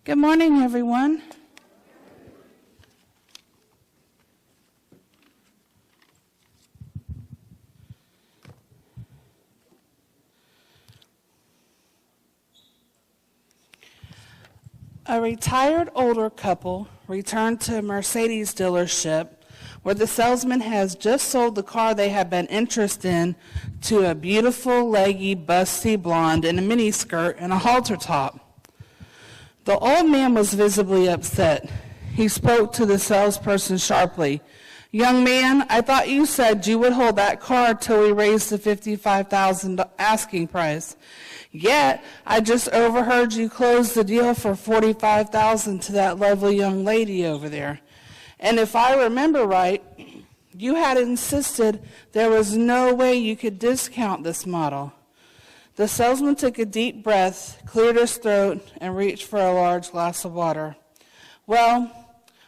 Good morning, everyone. A retired older couple returned to a Mercedes dealership where the salesman has just sold the car they had been interested in to a beautiful, leggy, busty blonde in a miniskirt and a halter top. The old man was visibly upset. He spoke to the salesperson sharply. "Young man, I thought you said you would hold that car till we raised the $55,000 asking price. Yet, I just overheard you close the deal for $45,000 to that lovely young lady over there. And if I remember right, you had insisted there was no way you could discount this model." The salesman took a deep breath, cleared his throat, and reached for a large glass of water. "Well,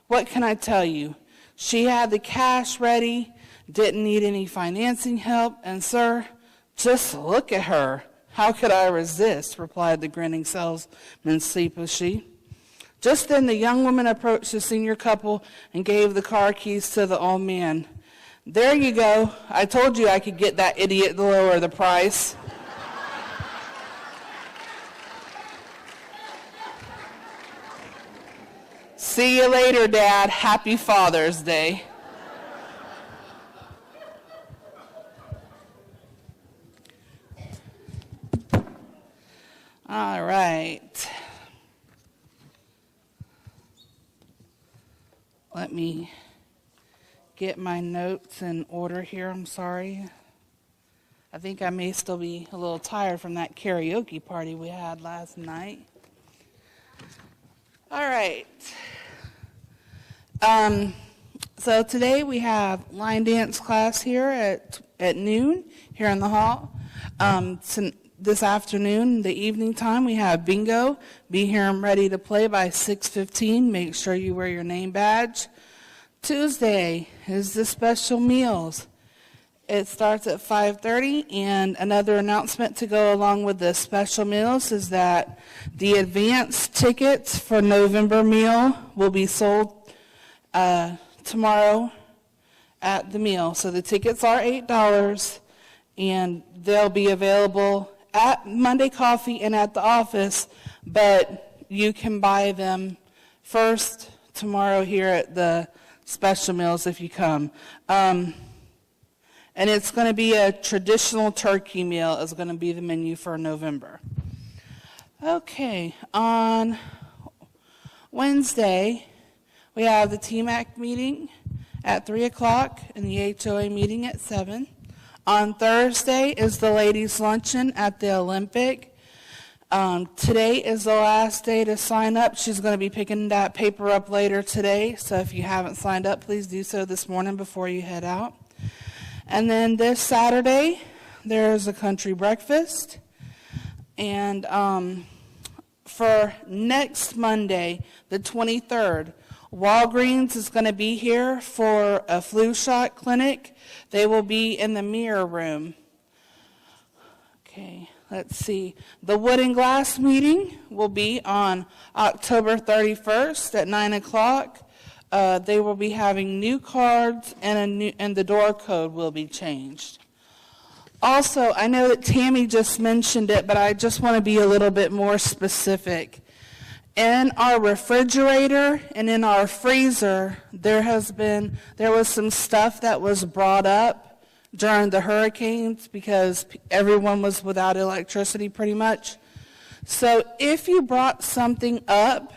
what can I tell you? She had the cash ready, didn't need any financing help, and sir, just look at her. How could I resist?" replied the grinning salesman sleepishly. Just then the young woman approached the senior couple and gave the car keys to the old man. "There you go. I told you I could get that idiot to lower the price." "See you later, Dad. Happy Father's Day." All right. Let me get my notes in order here. I'm sorry. I think I may still be a little tired from that karaoke party we had last night. All right. So today we have line dance class here at noon here in the hall. This afternoon, the evening time, we have bingo. Be here and ready to play by 6:15. Make sure you wear your name badge. Tuesday is the special meals. It starts at 5:30, and another announcement to go along with the special meals is that the advance tickets for November meal will be sold tomorrow at the meal. So the tickets are $8, and they'll be available at Monday Coffee and at the office, but you can buy them first tomorrow here at the special meals if you come. And it's going to be a traditional turkey meal is going to be the menu for November. Okay, on Wednesday, we have the TMAC meeting at 3 o'clock and the HOA meeting at 7. On Thursday is the ladies' luncheon at the Olympic. Today is the last day to sign up. She's going to be picking that paper up later today, so if you haven't signed up, please do so this morning before you head out. And then this Saturday, there's a country breakfast. And for next Monday, the 23rd, Walgreens is going to be here for a flu shot clinic. They will be in the mirror room. Okay, let's see. The Wood and Glass meeting will be on October 31st at 9 o'clock. They will be having new cards, and the door code will be changed. Also, I know that Tammy just mentioned it, but I just want to be a little bit more specific. In our refrigerator and in our freezer, there was some stuff that was brought up during the hurricanes because everyone was without electricity pretty much. So if you brought something up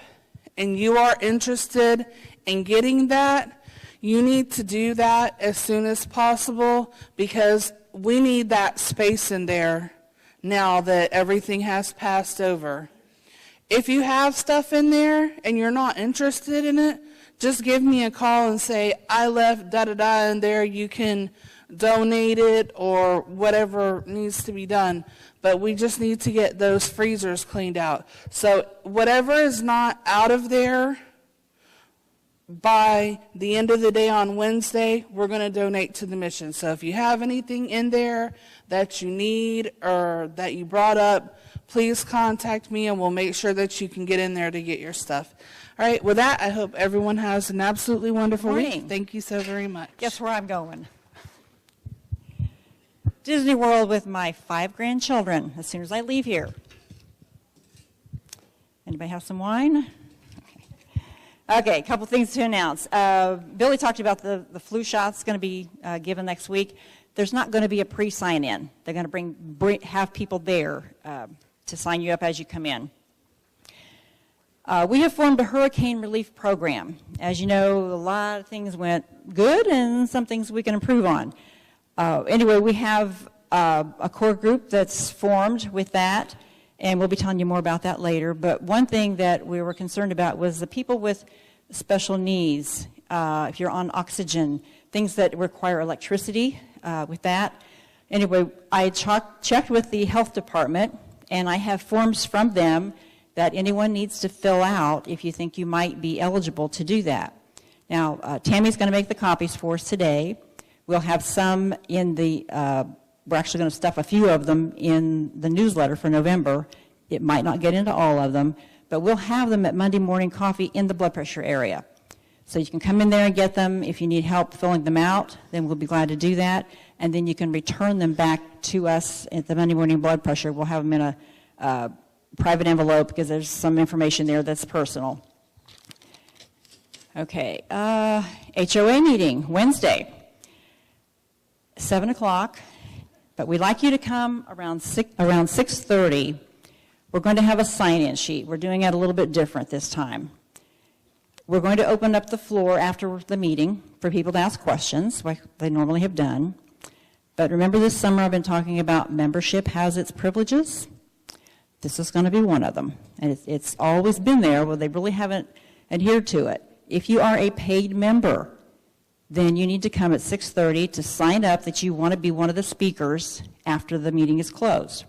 and you are interested in getting that, you need to do that as soon as possible because we need that space in there now that everything has passed over. If you have stuff in there and you're not interested in it, just give me a call and say, "I left da-da-da in there. You can donate it," or whatever needs to be done. But we just need to get those freezers cleaned out. So whatever is not out of there by the end of the day on Wednesday, we're going to donate to the mission. So if you have anything in there that you need or that you brought up, please contact me and we'll make sure that you can get in there to get your stuff. All right, with that, I hope everyone has an absolutely wonderful week. Thank you so very much. Guess where I'm going? Disney World with my 5 grandchildren as soon as I leave here. Anybody have some wine? Okay, a couple things to announce. Billy talked about the flu shots going to be given next week. There's not going to be a pre-sign-in. They're going to have people there to sign you up as you come in. We have formed a hurricane relief program. As you know, a lot of things went good and some things we can improve on. Anyway, we have a core group that's formed with that, and we'll be telling you more about that later. But one thing that we were concerned about was the people with special needs, if you're on oxygen, things that require electricity with that. Anyway, I checked with the health department, and I have forms from them that anyone needs to fill out if you think you might be eligible to do that. Now, Tammy's going to make the copies for us today. We'll have some in the, we're actually going to stuff a few of them in the newsletter for November. It might not get into all of them, but we'll have them at Monday morning coffee in the blood pressure area. So you can come in there and get them. If you need help filling them out, then we'll be glad to do that. And then you can return them back to us at the Monday morning blood pressure. We'll have them in a private envelope because there's some information there that's personal. Okay, HOA meeting, Wednesday, 7 o'clock. But we'd like you to come around 6:30. We're going to have a sign-in sheet. We're doing it a little bit different this time. We're going to open up the floor after the meeting for people to ask questions, like they normally have done. But remember, this summer I've been talking about membership has its privileges. This is going to be one of them. And it's always been there, well, they really haven't adhered to it. If you are a paid member, then you need to come at 6:30 to sign up that you want to be one of the speakers after the meeting is closed.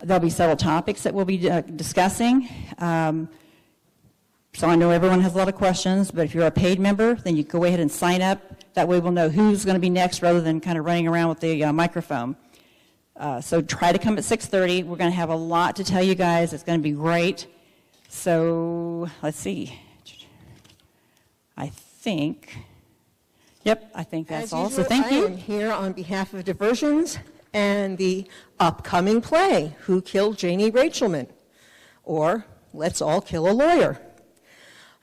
There'll be several topics that we'll be discussing. So I know everyone has a lot of questions, but if you're a paid member, then you go ahead and sign up. That way we'll know who's going to be next rather than kind of running around with the microphone. So try to come at 6:30. We're going to have a lot to tell you guys. It's going to be great. So let's see. I think that's all. So thank you. I am here on behalf of Diversions and the upcoming play, Who Killed Janie Rachelman? Or Let's All Kill a Lawyer.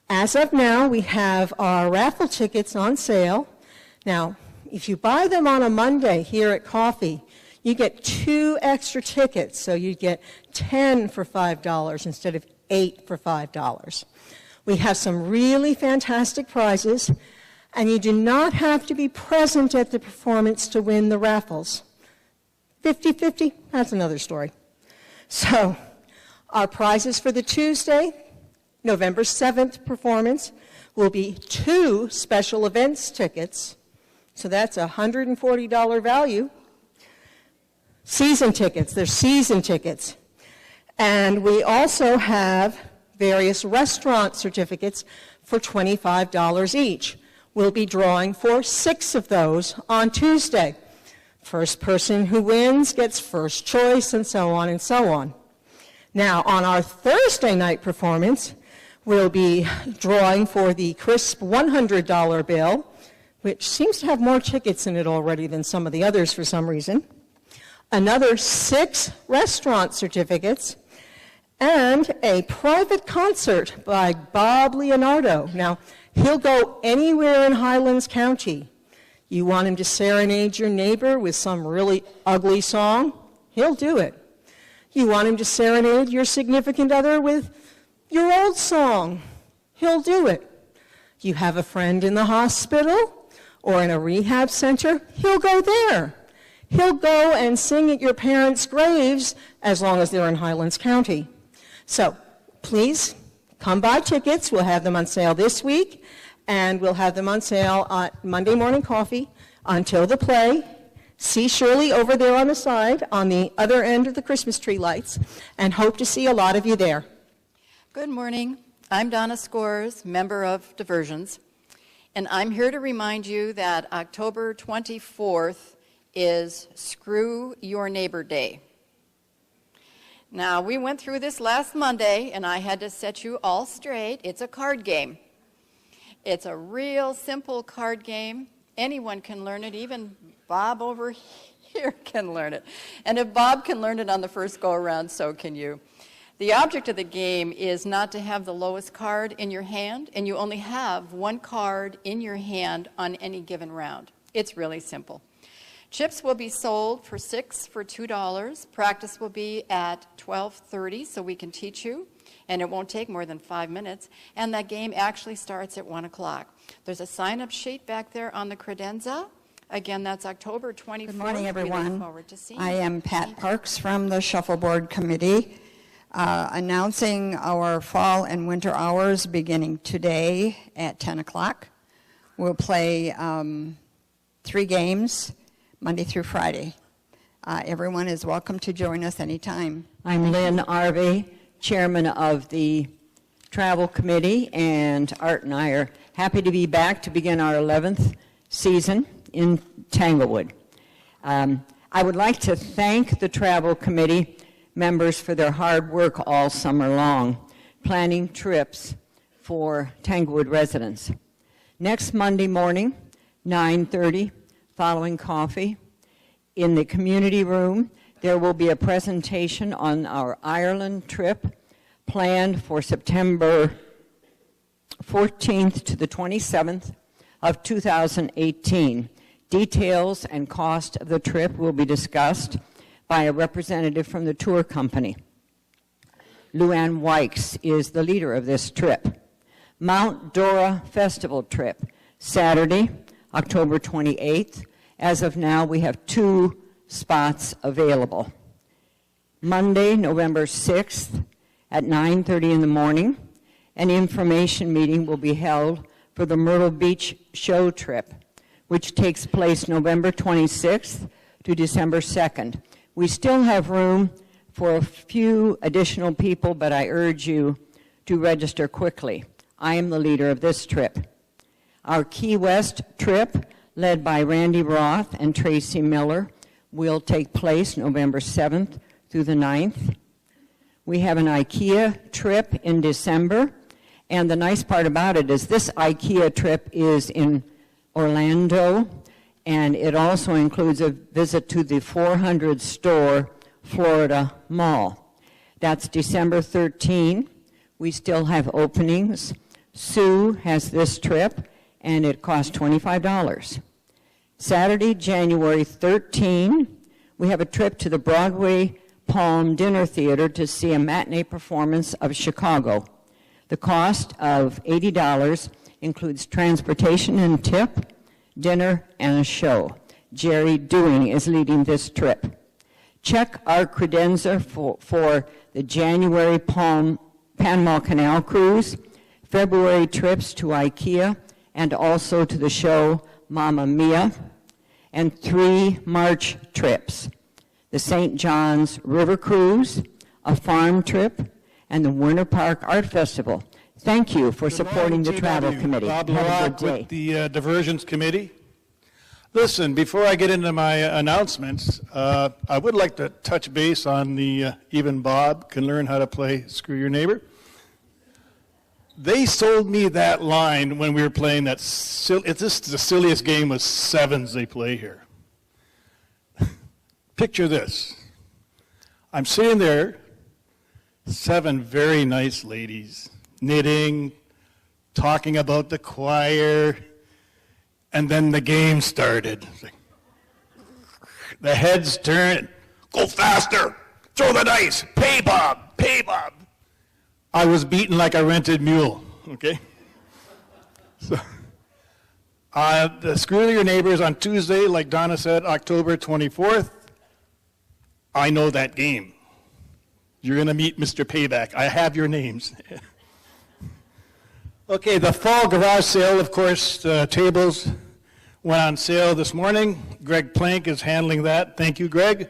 As of now, we have our raffle tickets on sale. Now, if you buy them on a Monday here at Coffee, you get 2 extra tickets, so you get 10 for $5 instead of 8 for $5. We have some really fantastic prizes, and you do not have to be present at the performance to win the raffles. 50-50, that's another story. So, our prizes for the Tuesday, November 7th performance will be 2 special events tickets, so that's a $140 value. Season tickets, they're season tickets. And we also have various restaurant certificates for $25 each. We'll be drawing for 6 of those on Tuesday. First person who wins gets first choice, and so on and so on. Now, on our Thursday night performance, we'll be drawing for the crisp $100 bill, which seems to have more tickets in it already than some of the others for some reason. Another 6 restaurant certificates, and a private concert by Bob Leonardo. Now, he'll go anywhere in Highlands County. You want him to serenade your neighbor with some really ugly song? He'll do it. You want him to serenade your significant other with your old song? He'll do it. You have a friend in the hospital or in a rehab center? He'll go there. He'll go and sing at your parents' graves as long as they're in Highlands County. So please come buy tickets. We'll have them on sale this week, and we'll have them on sale at Monday morning coffee until the play. See Shirley over there on the side on the other end of the Christmas tree lights, and hope to see a lot of you there. Good morning. I'm Donna Scores, member of Diversions, and I'm here to remind you that October 24th is Screw Your Neighbor Day. Now, we went through this last Monday, and I had to set you all straight. It's a card game. It's a real simple card game. Anyone can learn it, even Bob over here can learn it. And if Bob can learn it on the first go-around, so can you. The object of the game is not to have the lowest card in your hand, and you only have one card in your hand on any given round. It's really simple. Chips will be sold for $6 for $2. Practice will be at 12:30, so we can teach you, and it won't take more than 5 minutes. And that game actually starts at 1 o'clock. There's a sign-up sheet back there on the credenza. Again, that's October 24th. Good morning, We look everyone. forward to seeing I you. am Pat Parks from the Shuffleboard Committee, announcing our fall and winter hours beginning today at 10 o'clock. We'll play 3 games, Monday through Friday. Everyone is welcome to join us anytime. I'm Lynn Arvey, chairman of the Travel Committee, and Art and I are happy to be back to begin our 11th season in Tanglewood. I would like to thank the Travel Committee members for their hard work all summer long, planning trips for Tanglewood residents. Next Monday morning, 9:30, following coffee, in the community room, there will be a presentation on our Ireland trip planned for September 14th to the 27th of 2018. Details and cost of the trip will be discussed by a representative from the tour company. Luann Wykes is the leader of this trip. Mount Dora Festival trip, Saturday, October 28th. As of now, we have 2 spots available. Monday, November 6th at 9:30 in the morning, an information meeting will be held for the Myrtle Beach show trip, which takes place November 26th to December 2nd. We still have room for a few additional people, but I urge you to register quickly. I am the leader of this trip. Our Key West trip, led by Randy Roth and Tracy Miller, will take place November 7th through the 9th. We have an IKEA trip in December, and the nice part about it is this IKEA trip is in Orlando, and it also includes a visit to the 400 store Florida Mall. That's December 13. We still have openings. Sue has this trip, and it costs $25. Saturday, January 13, we have a trip to the Broadway Palm Dinner Theater to see a matinee performance of Chicago. The cost of $80 includes transportation and tip, dinner, and a show. Jerry Dewing is leading this trip. Check our credenza for the January Panama Canal Cruise, February trips to IKEA, and also to the show Mamma Mia, and 3 March trips, the St. John's River Cruise, a farm trip, and the Winter Park Art Festival. Thank you for supporting the Travel Committee. Bob Have a Locke good day. with the Diversions Committee. Listen, before I get into my announcements, I would like to touch base on the Even Bob Can Learn How to Play Screw Your Neighbor. They sold me that line when we were playing that. It's just the silliest game with 7s they play here. Picture this. I'm sitting there, 7 very nice ladies, knitting, talking about the choir, and then the game started. The heads turn, go faster, throw the dice, pay Bob, pay Bob. I was beaten like a rented mule, okay? So, the Screw Your Neighbors on Tuesday, like Donna said, October 24th. I know that game. You're going to meet Mr. Payback. I have your names. Okay, the fall garage sale, of course, tables went on sale this morning. Greg Plank is handling that. Thank you, Greg.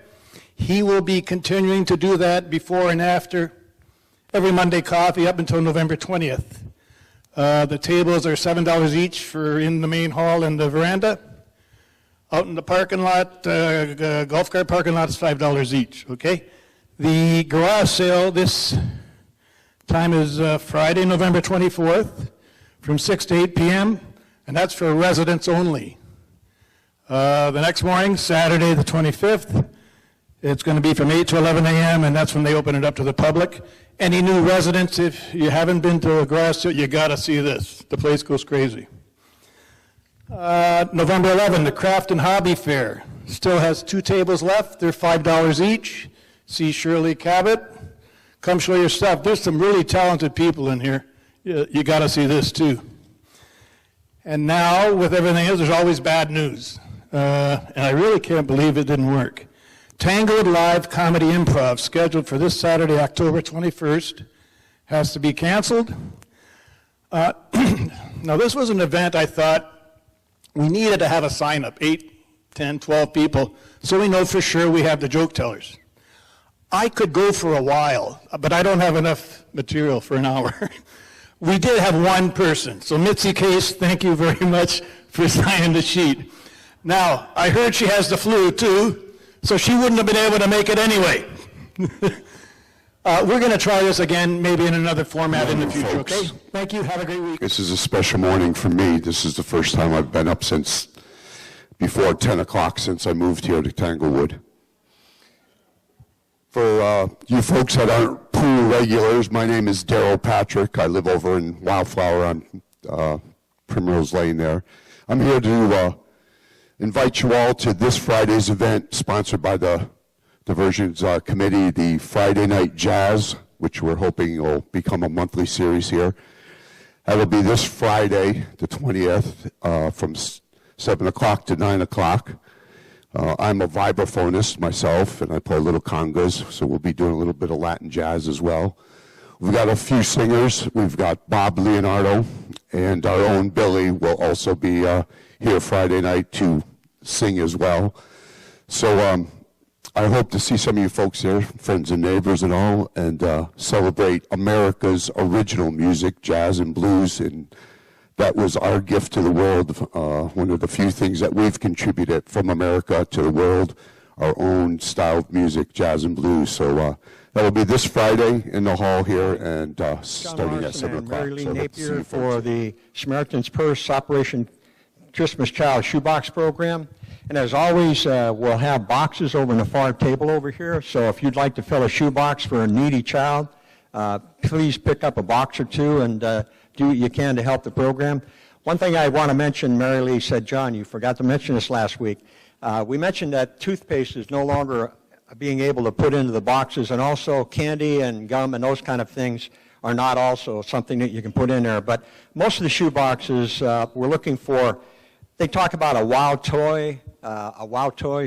He will be continuing to do that before and after every Monday coffee up until November 20th. The tables are $7 each for in the main hall and the veranda. Out in the parking lot, golf cart parking lot is $5 each, okay? The garage sale this time is Friday, November 24th, from 6 to 8 p.m., and that's for residents only. The next morning, Saturday the 25th, it's going to be from 8 to 11 a.m., and that's when they open it up to the public. Any new residents, if you haven't been to a garage sale, you got to see this. The place goes crazy. November 11, the Craft and Hobby Fair. Still has 2 tables left. They're $5 each. See Shirley Cabot. Come show your stuff. There's some really talented people in here. You got to see this too. And now, with everything else, there's always bad news. And I really can't believe it didn't work. Tanglewood Live Comedy Improv, scheduled for this Saturday, October 21st, has to be canceled. Now, this was an event I thought we needed to have a sign-up, 8, 10, 12 people, so we know for sure we have the joke tellers. I could go for a while, but I don't have enough material for an hour. We did have one person, so Mitzi Case, thank you very much for signing the sheet. Now, I heard she has the flu too, so she wouldn't have been able to make it anyway. We're going to try this again, maybe in another format in the future, okay? Thank you, have a great week. This is a special morning for me. This is the first time I've been up since before 10 o'clock since I moved here to Tanglewood. For you folks that aren't pool regulars, my name is Daryl Patrick. I live over in Wildflower on Primrose Lane there. I'm here to invite you all to this Friday's event sponsored by the Diversions Committee, the Friday Night Jazz, which we're hoping will become a monthly series here. That will be this Friday, the 20th, from 7 o'clock to 9 o'clock. I'm a vibraphonist myself, and I play little congas, so we'll be doing a little bit of Latin jazz as well. We've got a few singers. We've got Bob Leonardo, and our own Billy will also be here Friday night to sing as well. So I hope to see some of you folks there, friends and neighbors and all, and celebrate America's original music, jazz and blues, and that was our gift to the world, one of the few things that we've contributed from America to the world, our own style of music, jazz and blues. So that will be this Friday in the hall here, and starting at 7 o'clock. Mary Lee Napier for the Samaritan's Purse Operation Christmas Child Shoebox Program. And as always, we'll have boxes over in the far table over here. So if you'd like to fill a shoebox for a needy child, please pick up a box or two and do what you can to help the program. One thing I want to mention, Mary Lee said, John, you forgot to mention this last week. We mentioned that toothpaste is no longer being able to put into the boxes, and also candy and gum and those kind of things are not also something that you can put in there. But most of the shoe boxes we're looking for, they talk about a wow toy,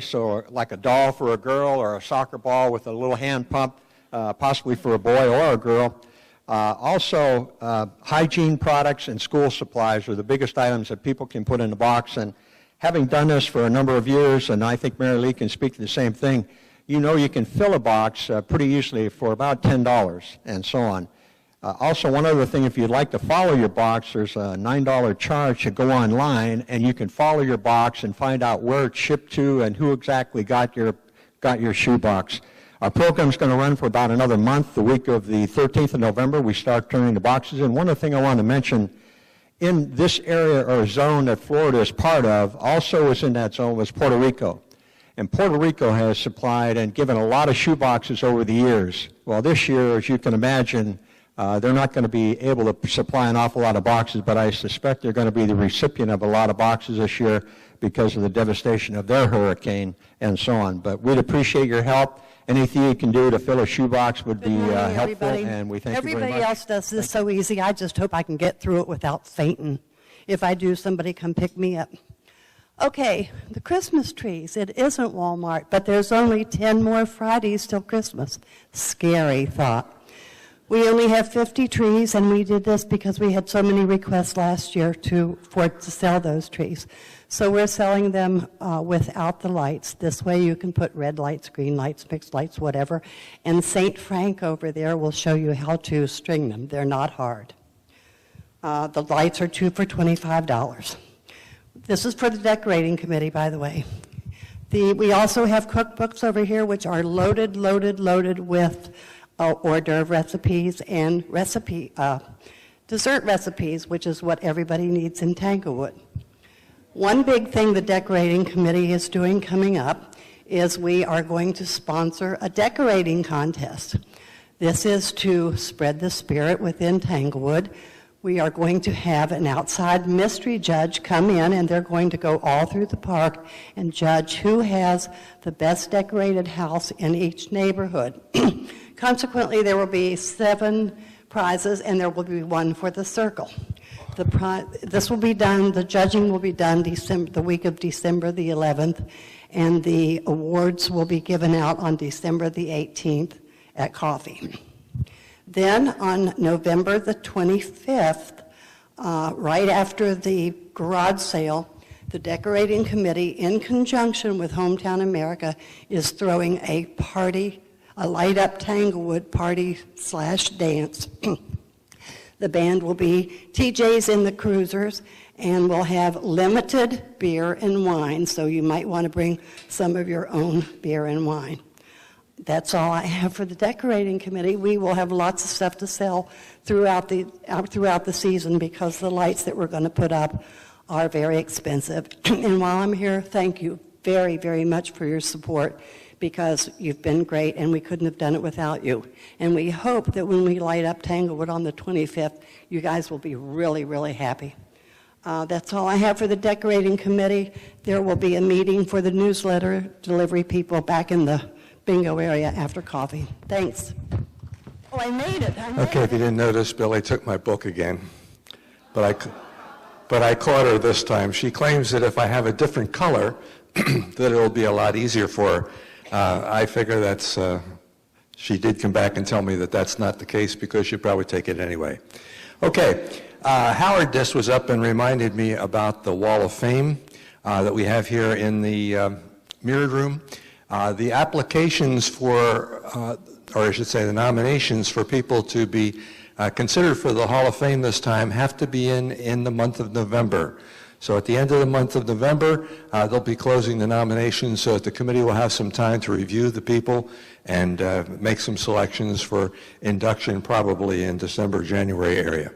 so like a doll for a girl or a soccer ball with a little hand pump, possibly for a boy or a girl. Also, hygiene products and school supplies are the biggest items that people can put in the box. And having done this for a number of years, and I think Mary Lee can speak to the same thing, you know you can fill a box pretty easily for about $10 and so on. Also, one other thing, if you'd like to follow your box, there's a $9 charge to go online, and you can follow your box and find out where it's shipped to and who exactly got your shoe box. Our program's going to run for about another month. The week of the 13th of November, we start turning the boxes in. One other thing I want to mention, in this area or zone that Florida is part of, also is in that zone was Puerto Rico. And Puerto Rico has supplied and given a lot of shoe boxes over the years. Well, this year, as you can imagine, they're not going to be able to supply an awful lot of boxes, but I suspect they're going to be the recipient of a lot of boxes this year because of the devastation of their hurricane and so on. But we'd appreciate your help. Anything you can do to fill a shoebox would be helpful, and we thank you very much. Everybody else does this so easy. I just hope I can get through it without fainting. If I do, somebody come pick me up. Okay, the Christmas trees. It isn't Walmart, but there's only 10 more Fridays till Christmas. Scary thought. We only have 50 trees, and we did this because we had so many requests last year to sell those trees. So we're selling them without the lights. This way you can put red lights, green lights, mixed lights, whatever. And St. Frank over there will show you how to string them. They're not hard. The lights are 2 for $25. This is for the decorating committee, by the way. We also have cookbooks over here which are loaded with hors d'oeuvre recipes and dessert recipes, which is what everybody needs in Tanglewood. One big thing the decorating committee is doing coming up is we are going to sponsor a decorating contest. This is to spread the spirit within Tanglewood. We are going to have an outside mystery judge come in, and they're going to go all through the park and judge who has the best decorated house in each neighborhood. Consequently, there will be 7 prizes, and there will be 1 for the circle. This will be done, the judging will be done the week of December the 11th, and the awards will be given out on December the 18th at coffee. Then on November the 25th, right after the garage sale, the decorating committee, in conjunction with Hometown America, is throwing a party, a Light Up Tanglewood party/dance. The band will be TJ's in the Cruisers, and we'll have limited beer and wine, so you might want to bring some of your own beer and wine. That's all I have for the decorating committee. We will have lots of stuff to sell throughout the season because the lights that we're going to put up are very expensive. And while I'm here, thank you very, very much for your support, because you've been great and we couldn't have done it without you. And we hope that when we light up Tanglewood on the 25th, you guys will be really, really happy. That's all I have for the decorating committee. There will be a meeting for the newsletter delivery people back in the bingo area after coffee. Thanks. Oh, I made it. Okay, if you didn't notice, Billy took my book again. But I caught her this time. She claims that if I have a different color, that it'll be a lot easier for her. I figure that's, she did come back and tell me that that's not the case because she'd probably take it anyway. Okay, Howard Diss was up and reminded me about the Wall of Fame that we have here in the mirrored room. The applications for, or I should say the nominations for people to be considered for the Hall of Fame this time have to be in the month of November. So at the end of the month of November, they'll be closing the nominations so that the committee will have some time to review the people and make some selections for induction probably in December, January area.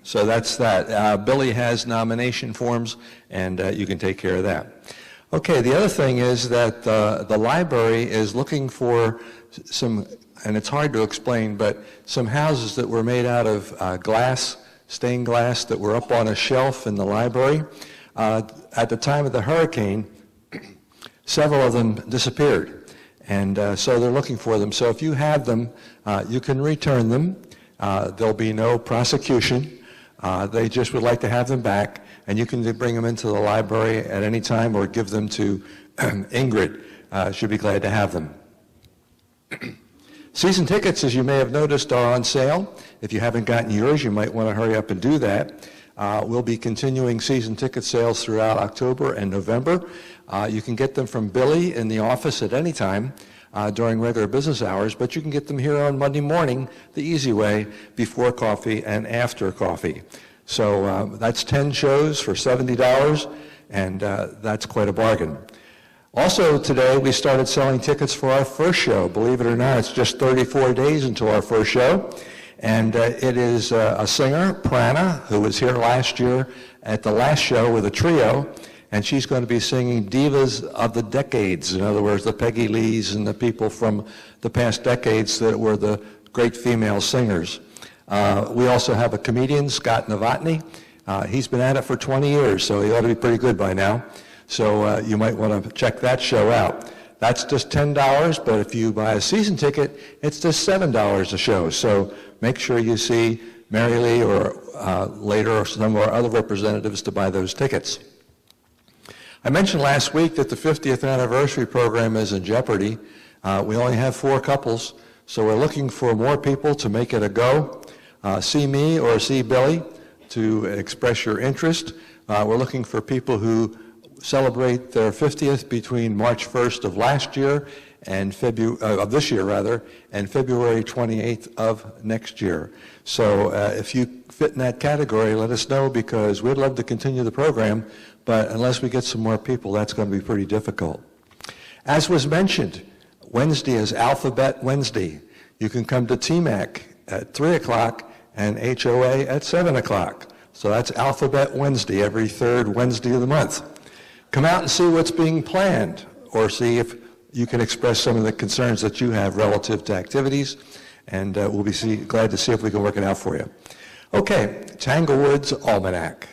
So that's that. Billy has nomination forms, and you can take care of that. Okay, the other thing is that the library is looking for some, and it's hard to explain, but some houses that were made out of glass, stained glass, that were up on a shelf in the library. At the time of the hurricane, several of them disappeared, and so they're looking for them. So if you have them, you can return them. There'll be no prosecution. They just would like to have them back, and you can bring them into the library at any time or give them to Ingrid. She'll be glad to have them. Season tickets, as you may have noticed, are on sale. If you haven't gotten yours, you might want to hurry up and do that. We'll be continuing season ticket sales throughout October and November. You can get them from Billy in the office at any time during regular business hours, but you can get them here on Monday morning, the easy way, before coffee and after coffee. So that's 10 shows for $70, and that's quite a bargain. Also today, we started selling tickets for our first show. Believe it or not, it's just 34 days until our first show. And it is a singer, Prana, who was here last year at the last show with a trio, and she's going to be singing Divas of the Decades. In other words, the Peggy Lees and the people from the past decades that were the great female singers. We also have a comedian, Scott Novotny. He's been at it for 20 years, so he ought to be pretty good by now. So you might want to check that show out. That's just $10, but if you buy a season ticket, it's just $7 a show. So make sure you see Mary Lee or later or some of our other representatives to buy those tickets. I mentioned last week that the 50th anniversary program is in jeopardy. We only have 4 couples, so we're looking for more people to make it a go. See me or see Billy to express your interest. We're looking for people who celebrate their 50th between March 1st of last year and of this year rather, and February 28th of next year. So if you fit in that category, let us know, because we'd love to continue the program, but unless we get some more people, that's going to be pretty difficult. As was mentioned, Wednesday is Alphabet Wednesday. You can come to TMAC at 3 o'clock and HOA at 7 o'clock. So that's Alphabet Wednesday, every third Wednesday of the month. Come out and see what's being planned, or see if you can express some of the concerns that you have relative to activities, and we'll be glad to see if we can work it out for you. Okay, Tanglewood's Almanac.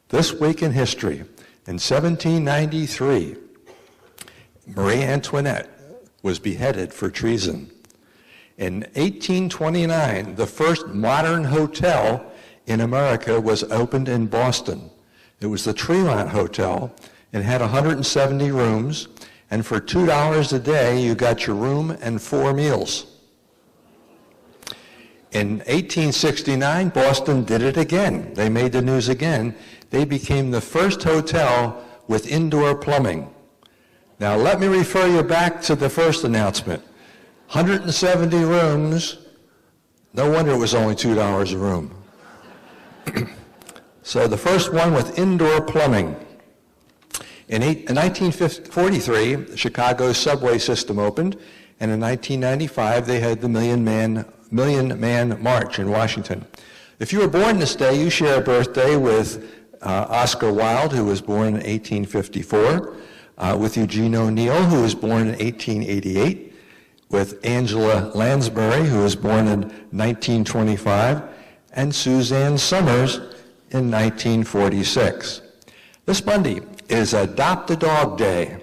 This week in history. In 1793, Marie Antoinette was beheaded for treason. In 1829, the first modern hotel in America was opened in Boston. It was the Tremont Hotel. It had 170 rooms, and for $2 a day, you got your room and 4 meals. In 1869, Boston did it again. They made the news again. They became the first hotel with indoor plumbing. Now, let me refer you back to the first announcement. 170 rooms. No wonder it was only $2 a room. So the first one with indoor plumbing. In 1943, Chicago's subway system opened, and in 1995, they had the Million Man March in Washington. If you were born this day, you share a birthday with Oscar Wilde, who was born in 1854, with Eugene O'Neill, who was born in 1888, with Angela Lansbury, who was born in 1925, and Suzanne Summers in 1946. This Monday is Adopt a Dog Day.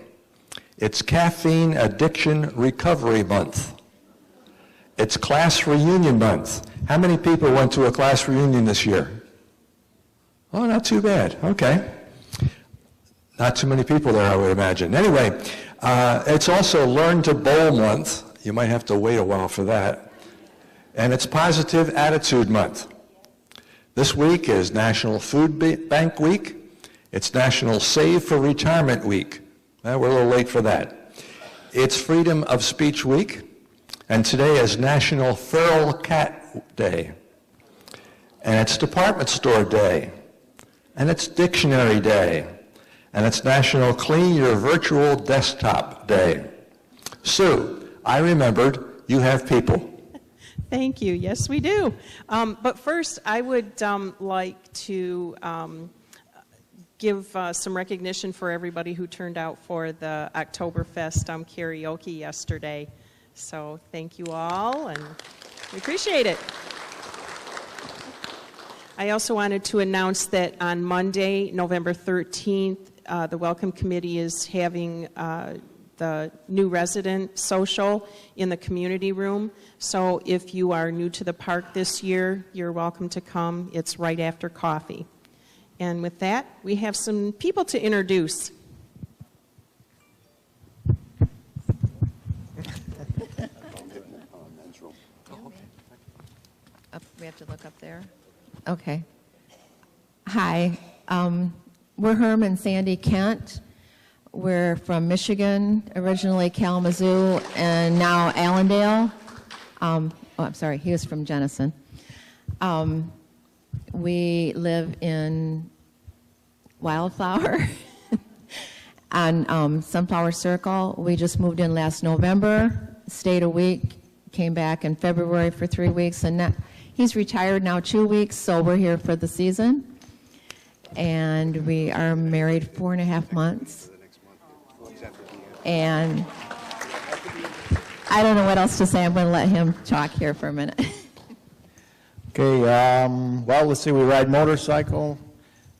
It's Caffeine Addiction Recovery Month. It's Class Reunion Month. How many people went to a class reunion this year? Oh, not too bad. Okay. Not too many people there, I would imagine. Anyway, it's also Learn to Bowl Month. You might have to wait a while for that. And it's Positive Attitude Month. This week is National Food Bank Week. It's National Save for Retirement Week. We're a little late for that. It's Freedom of Speech Week. And today is National Feral Cat Day. And it's Department Store Day. And it's Dictionary Day. And it's National Clean Your Virtual Desktop Day. Sue, I remembered you have people. Thank you. Yes, we do. But first, I would like to give some recognition for everybody who turned out for the Oktoberfest karaoke yesterday. So thank you all, and we appreciate it. I also wanted to announce that on Monday, November 13th, the Welcome Committee is having the new resident social in the community room. So if you are new to the park this year, you're welcome to come. It's right after coffee. And with that, we have some people to introduce. We have to look up there. Okay. Hi. We're Herm and Sandy Kent. We're from Michigan, originally Kalamazoo, and now Allendale. I'm sorry, he was from Jenison. We live in Wildflower on Sunflower Circle. We just moved in last November, stayed a week, came back in February for 3 weeks, and he's retired now 2 weeks, so we're here for the season. And we are married 4.5 months. And I don't know what else to say. I'm going to let him talk here for a minute. Okay, well, let's see, we ride motorcycle.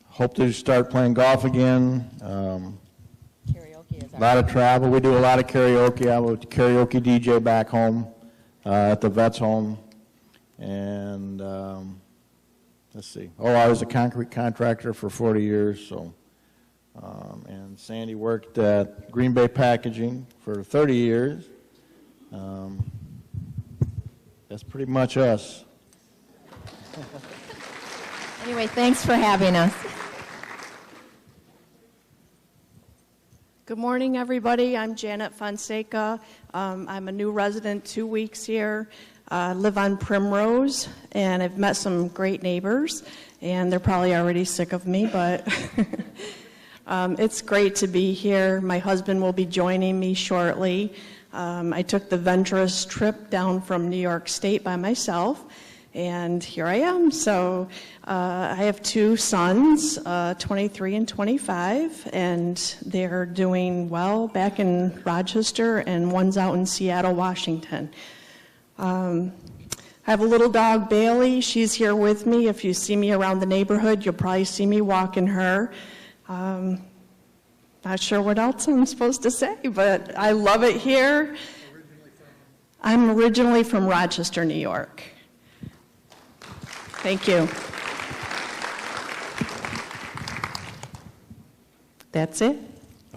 Hope to start playing golf again. Karaoke is a lot of travel. We do a lot of karaoke. I'm a karaoke DJ back home at the vet's home. And let's see. Oh, I was a concrete contractor for 40 years, so. And Sandy worked at Green Bay Packaging for 30 years. That's pretty much us. Anyway, thanks for having us. Good Good morning, everybody. I'm Janet Fonseca. I'm a new resident, 2 weeks here. Live on Primrose, and I've met some great neighbors, and they're probably already sick of me, but it's great to be here. My husband will be joining me shortly. I took the Venturous trip down from New York State by myself, and here I am. So I have 2 sons, 23 and 25, and they're doing well back in Rochester, and one's out in Seattle, Washington. I have a little dog, Bailey. She's here with me. If you see me around the neighborhood, you'll probably see me walking her. Not sure what else I'm supposed to say, but I love it here. I'm originally from Rochester, New York. Thank you. That's it.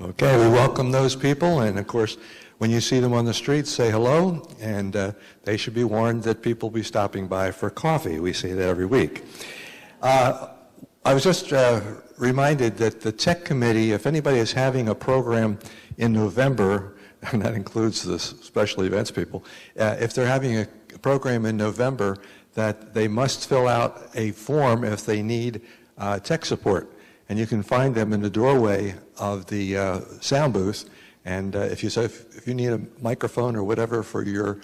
Okay, we welcome those people, and of course, when you see them on the street, say hello, and they should be warned that people will be stopping by for coffee. We say that every week. I was just reminded that the Tech Committee, if anybody is having a program in November, and that includes the special events people, if they're having a program in November, that they must fill out a form if they need tech support. And you can find them in the doorway of the sound booth. And if you need a microphone or whatever for your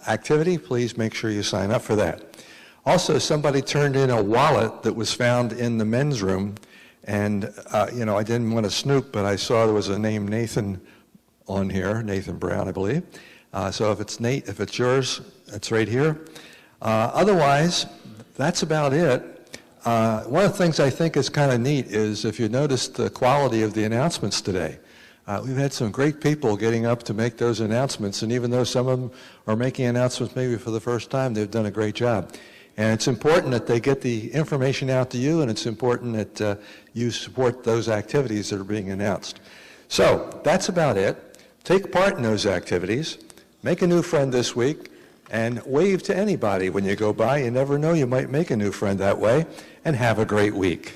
activity, please make sure you sign up for that. Also, somebody turned in a wallet that was found in the men's room. And, I didn't want to snoop, but I saw there was a name Nathan on here, Nathan Brown, I believe. So if it's Nate, if it's yours, it's right here. Otherwise, that's about it. One of the things I think is kind of neat is if you notice the quality of the announcements today. We've had some great people getting up to make those announcements, and even though some of them are making announcements maybe for the first time, they've done a great job. And it's important that they get the information out to you, and it's important that you support those activities that are being announced. So that's about it. Take part in those activities. Make a new friend this week. And wave to anybody when you go by. You never know, you might make a new friend that way. And have a great week.